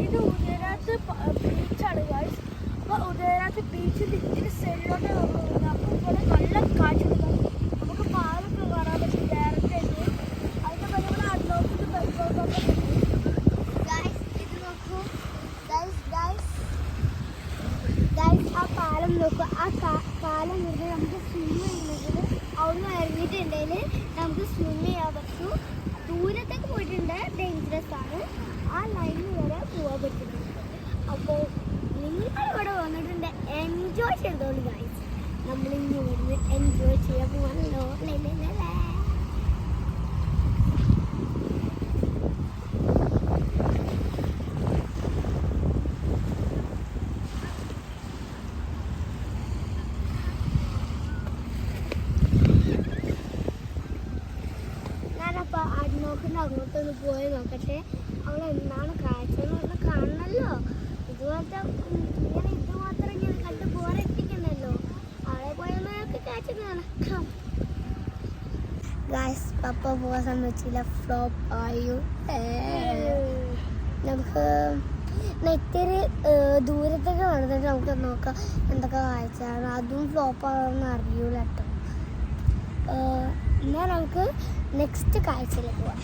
ഇത് ഉദയനാഥ് ബീച്ചാണ് ഗൈസ്. അപ്പോൾ ഉദയനാഥ് ബീച്ചിൽ ഇത്തിരി സൈഡിലോട്ട് ഇവിടെ നല്ല കാഴ്ച കൊടുക്കാം. നമുക്ക് പാലൊക്കെ കാണാൻ പറ്റും ഡയറക്റ്റ് ആയിട്ട്. അതിൻ്റെ പല അഡ്ലോക്കിൽ പെട്രോൾ പമ്പ് ഇത് നോക്കൂ ഗൈസ്. ആ പാലം നോക്കൂ. ആ പാലം ഇവിടെ നമുക്ക് സ്വിം ചെയ്യുന്നതിന് അവിടുന്ന് ഇറങ്ങിയിട്ടുണ്ടെങ്കിൽ നമുക്ക് സ്വിം ചെയ്യാൻ പറ്റും. ദൂരത്തേക്ക് പോയിട്ടുണ്ട് ഡേഞ്ചറസ് ആണ്. ആ ലൈനിൽ വരെ പോകാൻ പറ്റുന്നുണ്ട്. അപ്പോൾ നിങ്ങളിവിടെ വന്നിട്ടുണ്ട് എൻജോയ് ചെയ്തോളൂ ഗൈസ്. നമ്മളിനി ഇവിടുന്ന് എൻജോയ് ചെയ്യാൻ പോകാനല്ലോ. ഞാനപ്പോൾ അഡ്നോക്കിൻ്റെ അങ്ങോട്ടൊന്ന് പോയി നോക്കട്ടെ. അവിടെ എന്താണ് കാഴ്ച എന്ന് കാണണമല്ലോ. ഇതുപോലത്തെ ഇങ്ങനെ കണ്ട് ബോറെത്തിക്കണല്ലോ. അവിടെ പോയൊക്കെ കാഴ്ച കാണാം. ഗൈസ് പപ്പ പോകാൻ സമ്മതിച്ചില്ല. ഫ്ലോപ്പ് ആയു. നമുക്ക് ഇത്തിരി ദൂരത്തേക്ക് വന്നിട്ട് നമുക്ക് നോക്കാം എന്തൊക്കെ കാഴ്ചയാണ്. അതും ഫ്ലോപ്പ് ആണെന്ന് അറിയൂല കേട്ടോ. എന്നാൽ നമുക്ക് നെക്സ്റ്റ് കാഴ്ചയിൽ പോവാം.